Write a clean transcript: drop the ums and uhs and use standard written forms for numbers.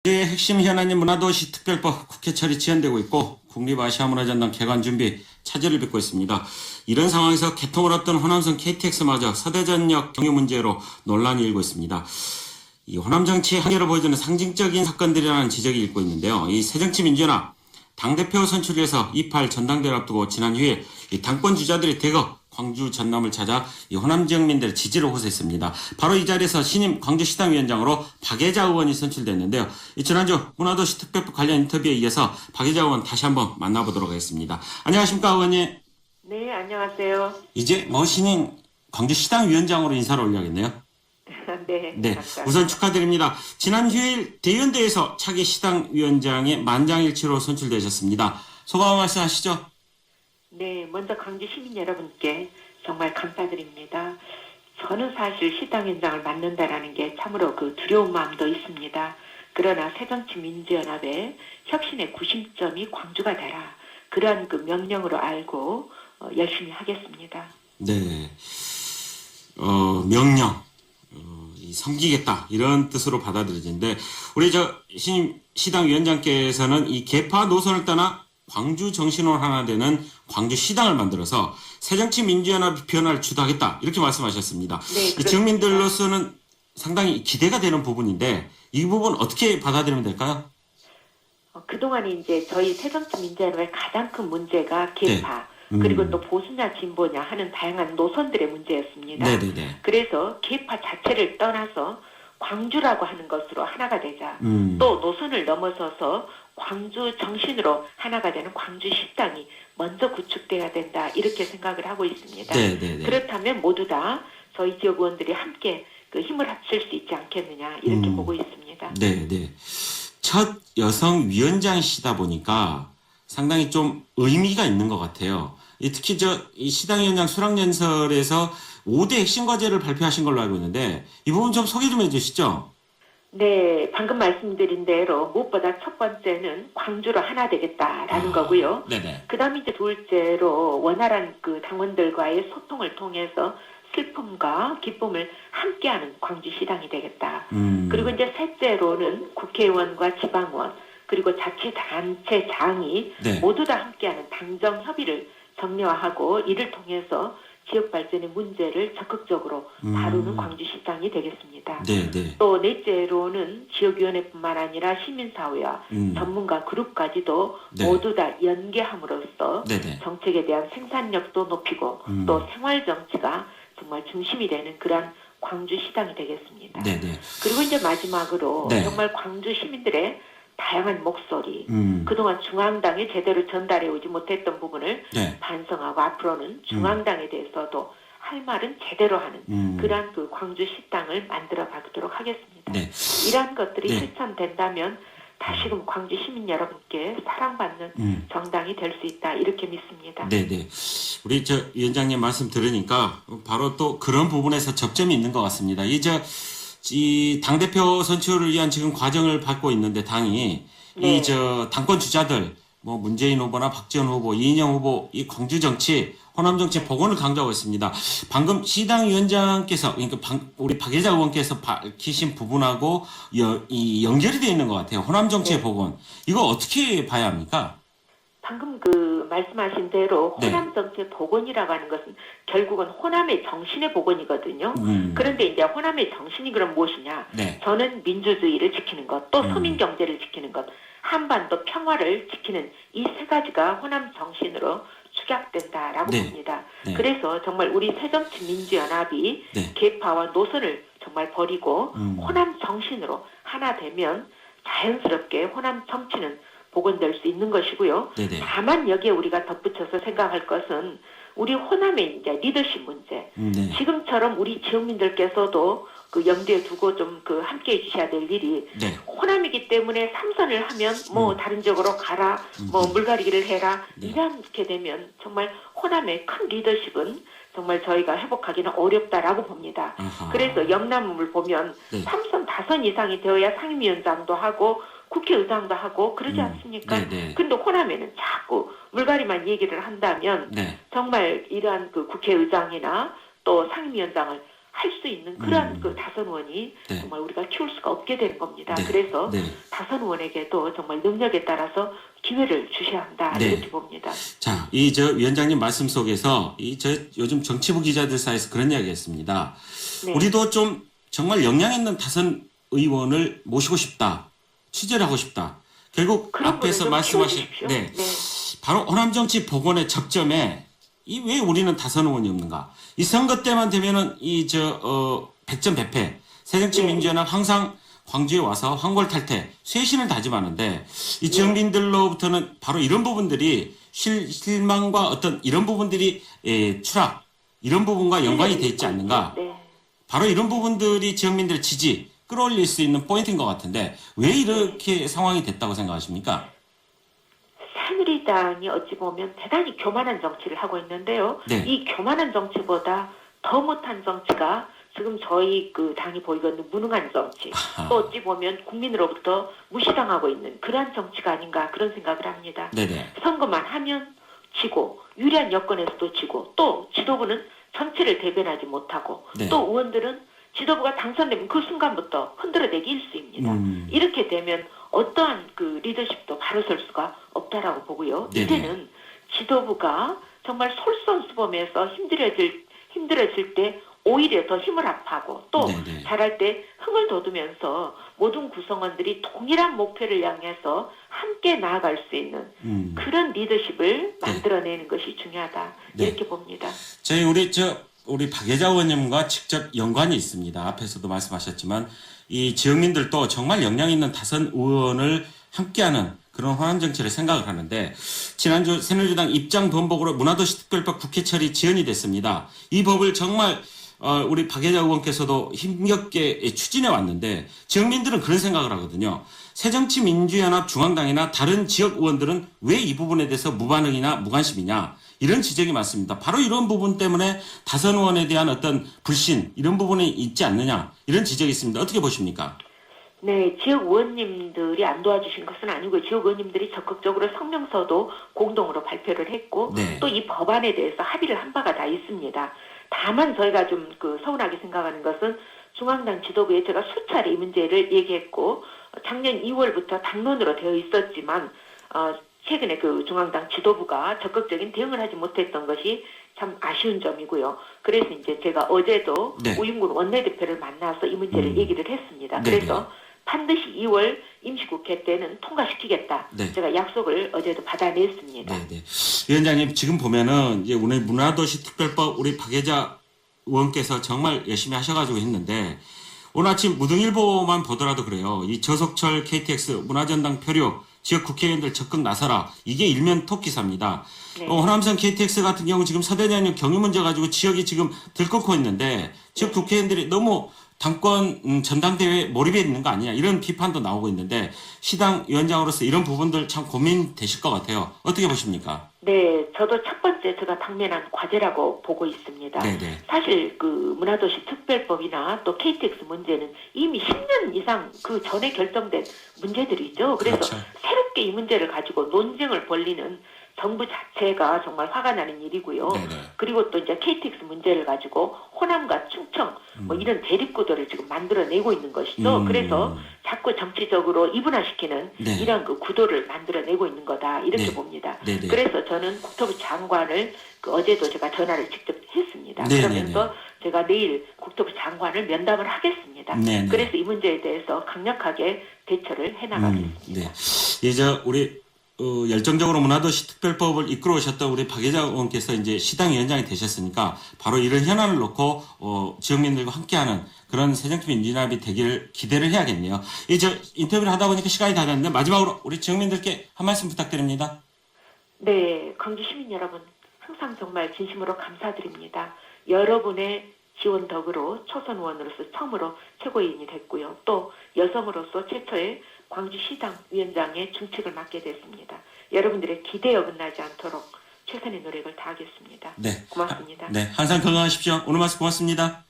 국회의 핵심 현안인 문화도시 특별법 국회 처리 지연되고 있고 국립아시아문화전당 개관 준비 차질을 빚고 있습니다. 이런 상황에서 개통을 앞둔 호남선 KTX마저 서대전역 경유 문제로 논란이 일고 있습니다. 이 호남 정치의 한계를 보여주는 상징적인 사건들이라는 지적이 일고 있는데요. 이 새정치민주연합 당대표 선출위에서 28 전당대회를 앞두고 지난 휴일 이 당권 주자들이 대거 광주 전남을 찾아 이 호남 지역민들의 지지를 호소했습니다. 바로 이 자리에서 신임 광주시당위원장으로 박예자 의원이 선출됐는데요. 지난주 문화도시 특별법 관련 인터뷰에 이어서 박예자 의원 다시 한번 만나보도록 하겠습니다. 안녕하십니까 의원님. 네, 안녕하세요. 이제 신임 광주시당위원장으로 인사를 올려야겠네요. 네, 우선 축하드립니다. 지난 휴일 대연대에서 차기 시당위원장의 만장일치로 선출되셨습니다. 소감 말씀하시죠. 네, 먼저 광주 시민 여러분께 정말 감사드립니다. 저는 사실 시당위원장을 맡는다라는 게 참으로 두려운 마음도 있습니다. 그러나 새정치민주연합의 혁신의 구심점이 광주가 되라. 그러한 명령으로 알고 열심히 하겠습니다. 네, 명령. 섬기겠다 이런 뜻으로 받아들여지는데 우리 신임 시당위원장께서는 이 개파 노선을 떠나 광주 정신으로 하나 되는 광주시당을 만들어서 새정치민주연합이 변화를 주도하겠다 이렇게 말씀하셨습니다. 네, 지역민들로서는 상당히 기대가 되는 부분인데 이 부분 어떻게 받아들이면 될까요? 그동안 이제 저희 새정치민주연합의 가장 큰 문제가 개파 그리고 또 보수냐 진보냐 하는 다양한 노선들의 문제였습니다. 네네네. 그래서 개파 자체를 떠나서 광주라고 하는 것으로 하나가 되자 또 노선을 넘어서서 광주 정신으로 하나가 되는 광주시당이 먼저 구축돼야 된다 이렇게 생각을 하고 있습니다. 네네네. 그렇다면 모두 다 저희 지역 의원들이 함께 힘을 합칠 수 있지 않겠느냐 이렇게 보고 있습니다. 네네. 첫 여성 위원장이시다 보니까 상당히 좀 의미가 있는 것 같아요. 특히 이 시당위원장 수락연설에서 5대 핵심 과제를 발표하신 걸로 알고 있는데 이 부분 좀 소개 좀 해주시죠. 네, 방금 말씀드린 대로 무엇보다 첫 번째는 광주로 하나 되겠다라는 거고요. 네네. 그다음에 이제 둘째로 원활한 당원들과의 소통을 통해서 슬픔과 기쁨을 함께하는 광주시당이 되겠다. 그리고 이제 셋째로는 국회의원과 지방의원 그리고 자치단체장이 모두 다 함께하는 당정 협의를 정례화하고 이를 통해서 지역 발전의 문제를 적극적으로 다루는 광주시당이 되겠습니다. 네네. 또 넷째로는 지역위원회뿐만 아니라 시민사회와 전문가 그룹까지도 모두 다 연계함으로써 정책에 대한 생산력도 높이고 또 생활정치가 정말 중심이 되는 그러한 광주시당이 되겠습니다. 네네. 그리고 이제 마지막으로 정말 광주 시민들의 다양한 목소리, 그동안 중앙당에 제대로 전달해 오지 못했던 부분을 반성하고 앞으로는 중앙당에 대해서도 할 말은 제대로 하는 그러한 광주시당을 만들어 가도록 하겠습니다. 이러한 것들이 실천된다면 다시금 광주 시민 여러분께 사랑받는 정당이 될 수 있다 이렇게 믿습니다. 네네. 우리 위원장님 말씀 들으니까 바로 또 그런 부분에서 접점이 있는 것 같습니다. 이 당대표 선출을 위한 지금 과정을 밟고 있는데 당이 당권 주자들 문재인 후보나 박지원 후보, 이인영 후보 이 광주 정치, 호남 정치 복원을 강조하고 있습니다. 방금 시당위원장께서 그러니까 우리 박예자 의원께서 밝히신 부분하고 연결이 되어 있는 것 같아요. 호남 정치의 복원. 이거 어떻게 봐야 합니까? 방금 말씀하신 대로 호남 정치 복원이라고 하는 것은 결국은 호남의 정신의 복원이거든요. 그런데 이제 호남의 정신이 그럼 무엇이냐? 저는 민주주의를 지키는 것, 또 서민 경제를 지키는 것, 한반도 평화를 지키는 이 세 가지가 호남 정신으로 축약된다라고 봅니다. 그래서 정말 우리 새정치민주연합이 개파와 노선을 정말 버리고 호남 정신으로 하나 되면 자연스럽게 호남 정치는 복원될 수 있는 것이고요. 다만 여기에 우리가 덧붙여서 생각할 것은 우리 호남의 이제 리더십 문제. 지금처럼 우리 지역민들께서도 염두에 두고 좀 함께 해주셔야 될 일이 호남이기 때문에 삼선을 하면 다른 지역으로 가라, 물갈이기를 해라 이렇게 되면 정말 호남의 큰 리더십은 정말 저희가 회복하기는 어렵다라고 봅니다. 그래서 영남을 보면 3선 5선 이상이 되어야 상임위원장도 하고 국회의장도 하고 그러지 않습니까? 근데 호남에는 자꾸 물갈이만 얘기를 한다면 정말 이러한 국회의장이나 또 상임위원장을 할 수 있는 그런 그 다선 의원이 네. 정말 우리가 키울 수가 없게 되는 겁니다. 네. 그래서 네. 다선 의원에게도 정말 능력에 따라서 기회를 주셔야 한다 네. 이렇게 봅니다. 자, 위원장님 말씀 속에서 요즘 정치부 기자들 사이에서 그런 이야기했습니다. 네. 우리도 좀 정말 역량 있는 다선 의원을 모시고 싶다, 취재를 하고 싶다. 결국 앞에서 말씀하신 네. 바로 호남 정치 복원의 접점에 왜 우리는 다선 의원이 없는가? 이 선거 때만 되면은 백전백패 새정치민주연합 항상 광주에 와서 황골탈퇴 쇄신을 다짐하는데 이 지역민들로부터는 바로 이런 부분들이 실망과 어떤 이런 부분들이 추락 이런 부분과 연관이 돼 있지 않는가? 바로 이런 부분들이 지역민들의 지지 끌어올릴 수 있는 포인트인 것 같은데 왜 이렇게 상황이 됐다고 생각하십니까? 새누리당이 어찌 보면 대단히 교만한 정치를 하고 있는데요. 네. 이 교만한 정치보다 더 못한 정치가 지금 저희 그 당이 보이고 있는 무능한 정치, 또 어찌 보면 국민으로부터 무시당하고 있는 그러한 정치가 아닌가 그런 생각을 합니다. 네네. 선거만 하면 지고 유리한 여건에서도 지고 또 지도부는 전체를 대변하지 못하고 네. 또 의원들은 지도부가 당선되면 그 순간부터 흔들어대기 일쑤입니다. 이렇게 되면 어떠한 그 리더십도 바로 설 수가 없다라고 보고요. 네네. 이제는 지도부가 정말 솔선수범해서 힘들어질 때 오히려 더 힘을 합하고 또 네네. 잘할 때 흥을 돋우면서 모든 구성원들이 동일한 목표를 향해서 함께 나아갈 수 있는 그런 리더십을 만들어내는 것이 중요하다 이렇게 봅니다. 저희 우리 박예자 의원님과 직접 연관이 있습니다. 앞에서도 말씀하셨지만 이 지역민들도 정말 역량 있는 다선 의원을 함께하는 그런 호남 정치를 생각을 하는데 지난주 새누리당 입장 번복으로 문화도시 특별법 국회 처리 지연이 됐습니다. 이 법을 정말 우리 박예자 의원께서도 힘겹게 추진해 왔는데 지역민들은 그런 생각을 하거든요. 새정치민주연합 중앙당이나 다른 지역 의원들은 왜 이 부분에 대해서 무반응이나 무관심이냐 이런 지적이 많습니다. 바로 이런 부분 때문에 다선 의원에 대한 어떤 불신 이런 부분이 있지 않느냐 이런 지적이 있습니다. 어떻게 보십니까? 네, 지역 의원님들이 안 도와주신 것은 아니고 지역 의원님들이 적극적으로 성명서도 공동으로 발표를 했고 네. 또 이 법안에 대해서 합의를 한 바가 다 있습니다. 다만 저희가 좀 서운하게 생각하는 것은 중앙당 지도부에 제가 수차례 이 문제를 얘기했고 작년 2월부터 당론으로 되어 있었지만 최근에 그 중앙당 지도부가 적극적인 대응을 하지 못했던 것이 참 아쉬운 점이고요. 그래서 이제 제가 어제도 네. 우윤근 원내대표를 만나서 이 문제를 얘기를 했습니다. 네네. 그래서 반드시 2월 임시국회 때는 통과시키겠다. 네. 제가 약속을 어제도 받아냈습니다. 네. 위원장님 지금 보면은 이제 오늘 문화도시 특별법 우리 박예자 의원께서 정말 열심히 하셔가지고 했는데 오늘 아침 무등일보만 보더라도 그래요. 이 저속철 KTX 문화전당 표류 지역 국회의원들 적극 나서라. 이게 일면 톱 기사입니다. 네. 호남선 KTX 같은 경우 지금 서대전역 경유 문제 가지고 지역이 지금 들끓고 있는데 지역 국회의원들이 너무 당권 전당대회에 몰입해 있는 거 아니냐 이런 비판도 나오고 있는데 시당 위원장으로서 이런 부분들 참 고민되실 것 같아요. 어떻게 보십니까? 네, 저도 첫 번째 제가 당면한 과제라고 보고 있습니다. 네네. 사실 그 문화도시 특별법이나 또 KTX 문제는 이미 10년 이상 그 전에 결정된 문제들이죠. 그래서 그렇죠. 새롭게 이 문제를 가지고 논쟁을 벌리는 정부 자체가 정말 화가 나는 일이고요. 네네. 그리고 또 이제 KTX 문제를 가지고 호남과 충청 뭐 이런 대립구도를 지금 만들어내고 있는 것이죠. 그래서 자꾸 정치적으로 이분화시키는 네. 이런 그 구도를 만들어내고 있는 거다 이렇게 네. 봅니다. 네네. 그래서 저는 국토부 장관을 어제도 제가 전화를 직접 했습니다. 네네네. 그러면서 제가 내일 국토부 장관을 면담을 하겠습니다. 네네. 그래서 이 문제에 대해서 강력하게 대처를 해나가겠습니다. 네. 이제 우리 열정적으로 문화도시 특별법을 이끌어 오셨던 우리 박예자 의원께서 이제 시당 위원장이 되셨으니까 바로 이런 현안을 놓고 지역민들과 함께하는 그런 새정치민주연합이 되기를 기대를 해야겠네요. 이제 인터뷰를 하다 보니까 시간이 다 됐는데 마지막으로 우리 지역민들께 한 말씀 부탁드립니다. 네, 광주 시민 여러분 항상 정말 진심으로 감사드립니다. 여러분의 지원 덕으로 초선 의원으로서 처음으로 최고위원이 됐고요. 또 여성으로서 최초의 광주시당 위원장의 중책을 맡게 됐습니다. 여러분들의 기대에 어긋나지 않도록 최선의 노력을 다하겠습니다. 네. 고맙습니다. 네, 항상 건강하십시오. 오늘 말씀 고맙습니다.